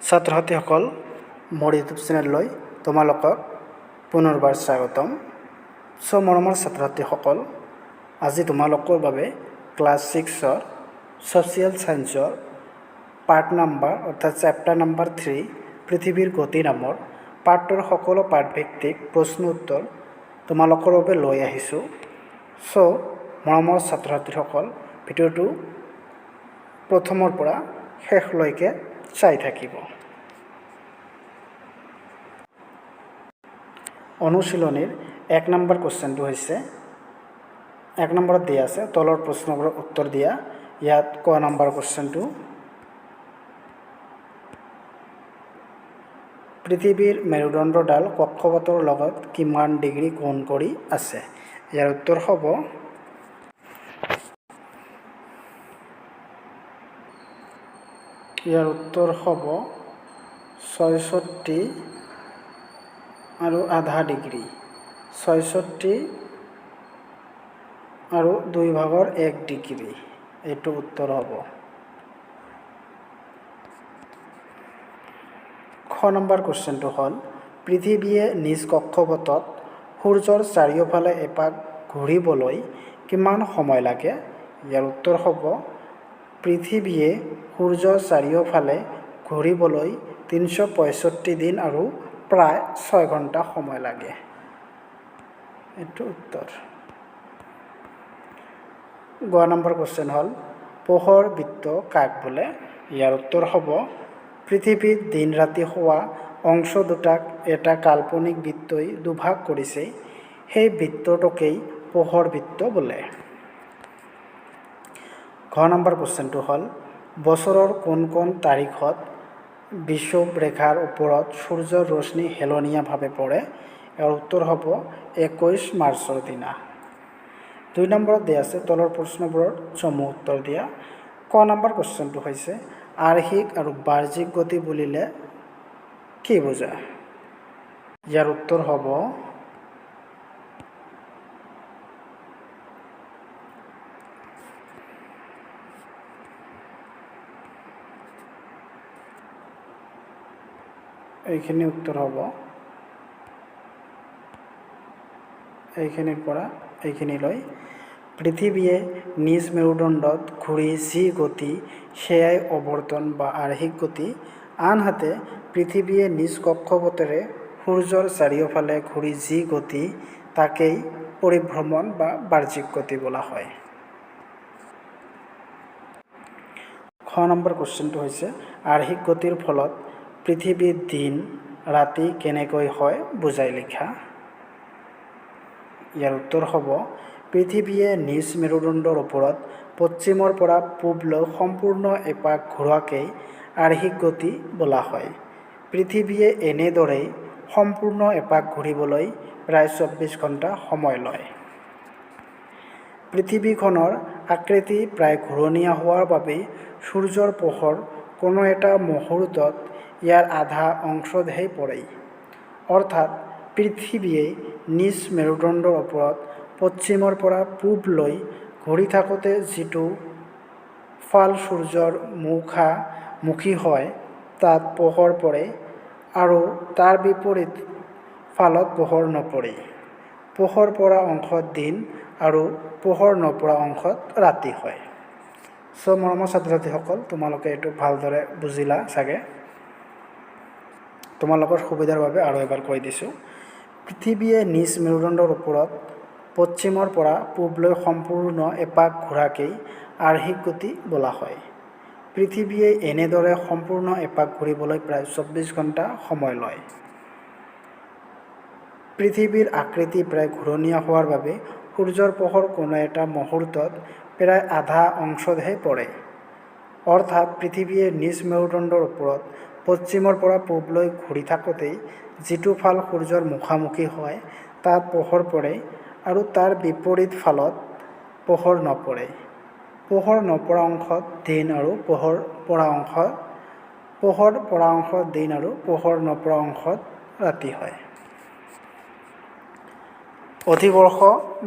ছাত্ৰ ছাত্ৰীসকল মোৰ ইউটিউব চেনেললৈ তোমালোকক পুনৰবাৰ স্বাগতম। মৰমৰ ছাত্ৰ ছাত্ৰীসকল, আজি তোমালোকৰ বাবে ক্লাছ 6ৰ ছ'চিয়েল ছায়েন্সৰ পাৰ্ট নাম্বাৰ অৰ্থাৎ চেপ্টাৰ নাম্বাৰ 3 পৃথিৱীৰ গতি নামৰ পাঠটোৰ সকলো পাঠভিত্তিক প্ৰশ্ন উত্তৰ তোমালোকৰ বাবে লৈ আহিছোঁ। মৰমৰ ছাত্ৰ ছাত্ৰীসকল, ভিডিঅ'টো প্ৰথমৰ পৰা শেষলৈকে চাই থাকিব। অনুশীলনীৰ 1 নম্বৰ কুৱেশ্যনটো হৈছে 1 নম্বৰত দিয়া আছে, তলৰ প্ৰশ্নবোৰৰ উত্তৰ দিয়া। ইয়াত ক নম্বৰ কুৱেশ্যনটো, পৃথিৱীৰ মেৰুদণ্ডডাল কক্ষপথৰ লগত কিমান ডিগ্ৰী কোণ কৰি আছে? ইয়াৰ উত্তৰ হ'ব ইয়াৰ উত্তৰ হ'ব 66 আৰু আধা ডিগ্ৰী, 66 আৰু 2/1 ডিগ্ৰী, এইটো উত্তৰ হ'ব। খ নম্বৰ কুৱেশ্যনটো হ'ল, পৃথিৱীয়ে নিজ কক্ষপথত সূৰ্যৰ চাৰিওফালে এপাক ঘূৰিবলৈ কিমান সময় লাগে? ইয়াৰ উত্তৰ হ'ব পৃথিৱীয়ে সূৰ্যৰ চাৰিওফালে ঘূৰিবলৈ 365 দিন আৰু প্ৰায় 6 ঘণ্টা সময় লাগে, এইটো উত্তৰ। গ নম্বৰ কুৱেশ্যন হ'ল, পোহৰ বৃত্ত কাক বোলে? ইয়াৰ উত্তৰ হ'ব পৃথিৱীত দিন ৰাতি হোৱা অংশ দুটাক এটা কাল্পনিক বৃত্তই দুভাগ কৰিছে, সেই বৃত্তটোকেই পোহৰ বৃত্ত বোলে। ঘ নম্বৰ কুৱেশ্যনটো হ'ল, বছৰৰ কোন কোন তাৰিখত বিষুৱ ৰেখাৰ ওপৰত সূৰ্যৰ ৰশ্মি হেলনীয়াভাৱে পৰে? ইয়াৰ উত্তৰ হ'ব 21 মাৰ্চৰ দিনা। 2 নম্বৰত দিয়া আছে, তলৰ প্ৰশ্নবোৰৰ চমু উত্তৰ দিয়া। ক নম্বৰ কুৱেশ্যনটো হৈছে, আৰ্হিক আৰু বাহ্যিক গতি বুলিলে কি বুজা? ইয়াৰ উত্তৰ হ'ব এইখিনি উত্তৰ হ'ব এইখিনিৰ পৰা এইখিনিলৈ। পৃথিৱীয়ে নিজ মেৰুদণ্ডত ঘূৰি যি গতি সেয়াই অৱৰ্তন বা আৰ্হিক গতি, আনহাতে পৃথিৱীয়ে নিজ কক্ষপথেৰে সূৰ্যৰ চাৰিওফালে ঘূৰি যি গতি তাকেই পৰিভ্ৰমণ বা বাহ্যিক গতি বোলা হয়। খ নম্বৰ কুৱেশ্যনটো হৈছে, আৰ্হিক গতিৰ ফলত পৃথিৱীৰ দিন ৰাতি কেনেকৈ হয় বুজাই লিখা। ইয়াৰ উত্তৰ হ'ব পৃথিৱীয়ে নিজ মেৰুদণ্ডৰ ওপৰত পশ্চিমৰ পৰা পূবলৈ সম্পূৰ্ণ এপাক ঘূৰাকেই আৰ্হিক গতি বোলা হয়। পৃথিৱীয়ে এনেদৰেই সম্পূৰ্ণ এপাক ঘূৰিবলৈ প্ৰায় 24 ঘণ্টা সময় লয়। পৃথিৱীখনৰ আকৃতি প্ৰায় ঘূৰণীয়া হোৱাৰ বাবে সূৰ্যৰ পোহৰ কোনো এটা মুহূৰ্তত ইয়াৰ আধা অংশতহে পৰে। অৰ্থাৎ পৃথিৱীয়ে নিজ মেৰুদণ্ডৰ ওপৰত পশ্চিমৰ পৰা পূবলৈ ঘূৰি থাকোঁতে যিটো ফাল সূৰ্যৰ মুখামুখি হয় তাত পোহৰ পৰে আৰু তাৰ বিপৰীত ফালত পোহৰ নপৰে। পোহৰ পৰা অংশত দিন আৰু পোহৰ নপৰা অংশত ৰাতি হয়। মৰমৰ ছাত্ৰ ছাত্ৰীসকল, তোমালোকে এইটো ভালদৰে বুজিলা চাগে। তোমালোকৰ সুবিধাৰ বাবে আৰু এবাৰ কৈ দিছোঁ। পৃথিৱীয়ে নিজ মেৰুদণ্ডৰ ওপৰত পশ্চিমৰ পৰা পূবলৈ সম্পূৰ্ণ এপাক ঘূৰাকেই আৰ্হিক গতি বোলা হয়। পৃথিৱীয়ে এনেদৰে সম্পূৰ্ণ এপাক ঘূৰিবলৈ প্ৰায় 24 ঘণ্টা সময় লয়। পৃথিৱীৰ আকৃতি প্ৰায় ঘূৰণীয়া হোৱাৰ বাবে সূৰ্যৰ পোহৰ কোনো এটা মুহূৰ্তত প্ৰায় আধা অংশতহে পৰে। অৰ্থাৎ পৃথিৱীয়ে নিজ মেৰুদণ্ডৰ ওপৰত পশ্চিমৰ পৰা পূবলৈ ঘূৰি থাকোঁতেই যিটো ফাল সূৰ্যৰ মুখামুখি হয় তাত পোহৰ পৰে আৰু তাৰ বিপৰীত ফালত পোহৰ নপৰে। পোহৰ নপৰা অংশত দিন আৰু পোহৰ পৰা অংশত দিন আৰু পোহৰ নপৰা অংশত ৰাতি হয়। অধিবৰ্ষ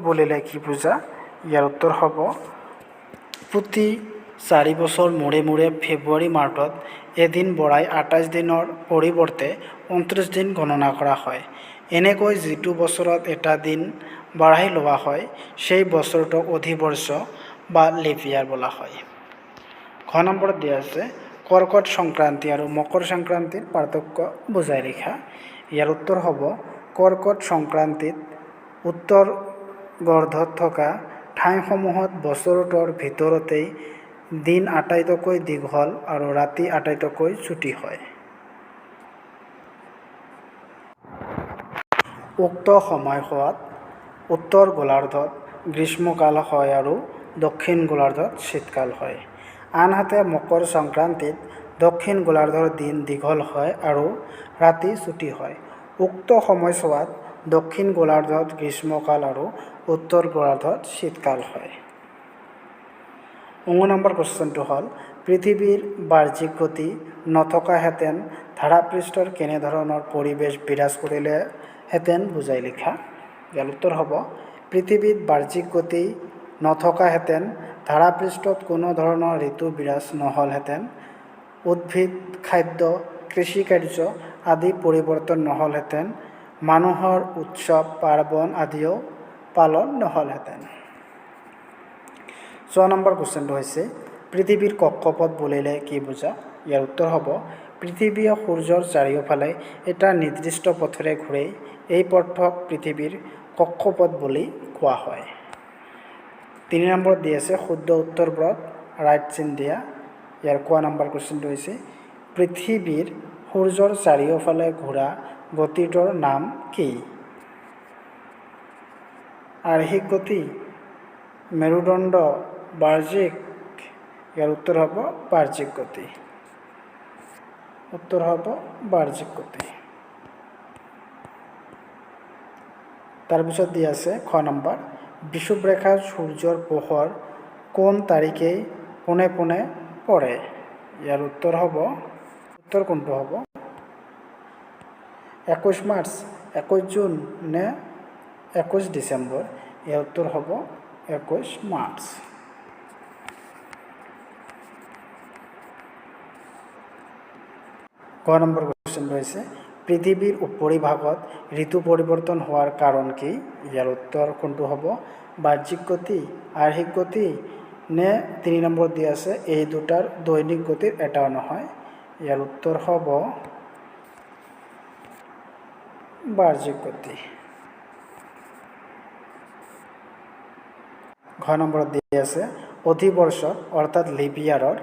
বুলিলে কি বুজা? ইয়াৰ উত্তৰ হ'ব প্ৰতি 4 বছৰ মূৰে মূৰে ফেব্ৰুৱাৰী মাৰ্চত এদিন বঢ়াই 28 দিনৰ পৰিৱৰ্তে 29 দিন গণনা কৰা হয়। এনেকৈ যিটো বছৰত এটা দিন বাঢ়াই লোৱা হয় সেই বছৰটোক অধিবৰ্ষ বা লিপ ইয়াৰ বোলা হয়। খ নম্বৰত দিয়া আছে কৰ্কট সংক্ৰান্তি আৰু মকৰ সংক্ৰান্তিৰ পাৰ্থক্য বুজাই লিখা। ইয়াৰ উত্তৰ হ'ব কৰ্কট সংক্ৰান্তিত উত্তৰ গৰ্ধত থকা ঠাইসমূহত বছৰটোৰ ভিতৰতেই দিন আটাইতকৈ দীঘল আৰু ৰাতি আটাইতকৈ চুটি হয়। উক্ত সময়ছোৱাত উত্তৰ গোলাৰ্ধত গ্ৰীষ্মকাল হয় আৰু দক্ষিণ গোলাৰ্ধত শীতকাল হয়। আনহাতে মকৰ সংক্ৰান্তিত দক্ষিণ গোলাৰ্ধৰ দিন দীঘল হয় আৰু ৰাতি চুটি হয়। উক্ত সময়ছোৱাত দক্ষিণ গোলাৰ্ধত গ্ৰীষ্মকাল আৰু উত্তৰ গোলাৰ্ধত শীতকাল হয়। 19 নম্বৰ কুৱেশ্যনটো হ'ল পৃথিৱীৰ বাৰ্ষিক গতি নথকাহেঁতেন ধৰাপৃষ্ঠৰ কেনেধৰণৰ পৰিৱেশ বিৰাজ কৰিলেহেঁতেন বুজাই লিখা। ইয়াৰ উত্তৰ হ'ব পৃথিৱীত বাৰ্ষিক গতি নথকাহেঁতেন ধৰাপৃষ্ঠত কোনো ধৰণৰ ঋতু বিৰাজ নহ'লহেঁতেন, উদ্ভিদ, খাদ্য, কৃষিকাৰ্য আদি পৰিৱৰ্তন নহ'লহেঁতেন, মানুহৰ উৎসৱ পাৰ্বণ আদিও পালন নহ'লহেঁতেন। 6 নম্বৰ কুৱেশ্যনটো হৈছে পৃথিৱীৰ কক্ষপথ বুলিলে কি বুজা? ইয়াৰ উত্তৰ হ'ব পৃথিৱীয়ে সূৰ্যৰ চাৰিওফালে এটা নিৰ্দিষ্ট পথেৰে ঘূৰে। এই পথক পৃথিৱীৰ কক্ষপথ বুলি কোৱা হয়। 3 নম্বৰত দি আছে শুদ্ধ উত্তৰবোৰত ৰাইট চিন দিয়া। ইয়াৰ ক নম্বৰ কুৱেশ্যনটো হৈছে পৃথিৱীৰ সূৰ্যৰ চাৰিওফালে ঘূৰা গতিটোৰ নাম কি? আৰ্হিক গতি, মেৰুদণ্ড, বাৰ্ষিক? ইয়াৰ উত্তৰ হ'ব বাৰ্ষিক গতি। উত্তৰ হ'ব বাৰ্ষিক গতি। তাৰপিছত দি আছে খ নম্বৰ বিষুৱৰেখাৰ সূৰ্যৰ পোহৰ কোন তাৰিখে পোনে পোনে পৰে? ইয়াৰ উত্তৰ হ'ব উত্তৰ কোনটো হ'ব? 21 মাৰ্চ, 21 জুন নে 21 ডিচেম্বৰ? ইয়াৰ উত্তৰ হ'ব 21 মাৰ্চ। ক নম্বৰ কুৱেশ্যন হৈছে পৃথিৱীৰ উপৰিভাগত ঋতু পৰিৱৰ্তন হোৱাৰ কাৰণ কি? ইয়াৰ উত্তৰ কোনটো হ'ব? বাৰ্ষিক গতি, আৰ্হিক গতি নে 3 নম্বৰ দি আছে এই দুটাৰ দৈনিক গতিৰ এটাও নহয়। ইয়াৰ উত্তৰ হ'ব বাৰ্ষিক গতি। ঘ নম্বৰত দি আছে অধিবৰ্ষত অৰ্থাৎ লিপ ইয়াৰৰ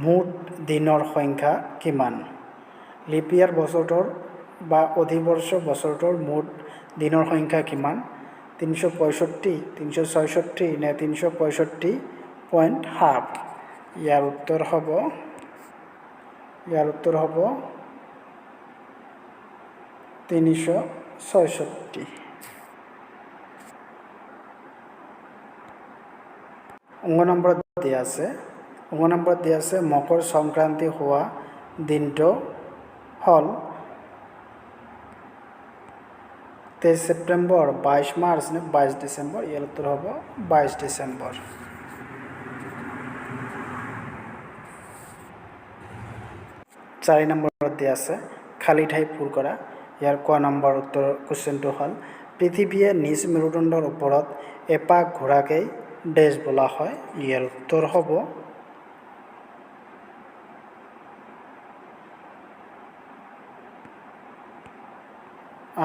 মুঠ দিনৰ সংখ্যা কিমান? লিপ ইয়াৰ বছৰটোৰ বা অধিবৰ্ষ বছৰটোৰ মুঠ দিনৰ সংখ্যা কিমান? 365, 366 নে 365.5? ইয়াৰ উত্তৰ হ'ব 366। 19 নম্বৰত দি আছে মকৰ সংক্ৰান্তি হোৱা দিনটো হ'ল 23 ছেপ্টেম্বৰ, 22 মাৰ্চ নে 22 ডিচেম্বৰ? ইয়াৰ উত্তৰ হ'ব 22 ডিচেম্বৰ। 4 নম্বৰত দি আছে খালী ঠাই পূৰ কৰা। ইয়াৰ ক নম্বৰ উত্তৰ কুৱেশ্যনটো হ'ল পৃথিৱীয়ে নিজ মেৰুদণ্ডৰ ওপৰত এপাক ঘূৰাকেই ডেছ বোলা হয়। ইয়াৰ উত্তৰ হ'ব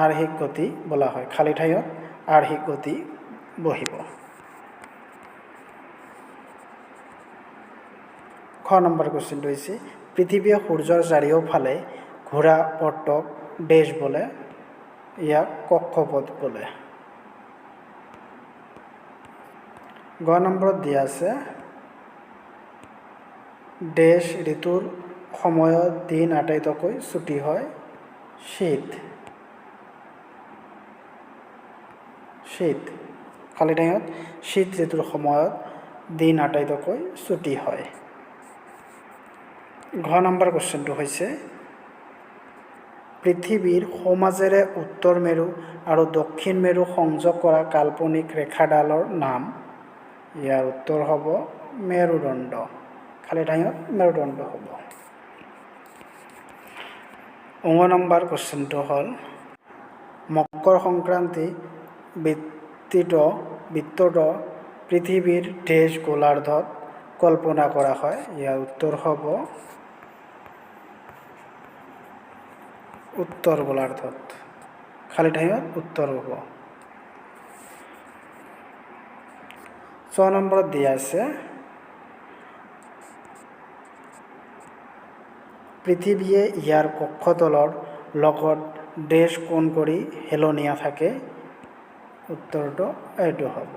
আৰ্হিক গতি বোলা হয়। খালী ঠাইত আৰ্হিক গতি বহিব। খ নম্বৰ কুৱেশ্যনটো হৈছে পৃথিৱীয়ে সূৰ্যৰ চাৰিওফালে ঘূৰা পথটোক ডেছ বোলে? ইয়াক কক্ষপথ বোলে। গ নম্বৰত দিয়া আছে ডেছ ঋতুৰ সময়ত দিন আটাইতকৈ চুটি হয়? শীত। খালী ঠাইত শীত ঋতুৰ সময়ত দিন আটাইতকৈ চুটি হয়। ঘ নম্বৰ কুৱেশ্যনটো হৈছে পৃথিৱীৰ সোঁমাজেৰে উত্তৰ মেৰু আৰু দক্ষিণ মেৰু সংযোগ কৰা কাল্পনিক ৰেখাডালৰ নাম? ইয়াৰ উত্তৰ হ'ব মেৰুদণ্ড। খালী ঠাইত মেৰুদণ্ড হ'ব। 9 নম্বৰ কুৱেশ্যনটো হ'ল মকৰ সংক্ৰান্তি বৃত্তটো পৃথিৱীৰ দেশ গোলাৰ্ধত কল্পনা কৰা হয়। ইয়াৰ উত্তৰ হ'ব উত্তৰ গোলাৰ্ধত, খালী ঠাইত উত্তৰ হ'ব। 6 নম্বৰত দিয়া আছে পৃথিৱীয়ে ইয়াৰ কক্ষতলৰ লগত ডেছ কোণ কৰি হেলনীয়া থাকে। উত্তৰটো এইটো হ'ব।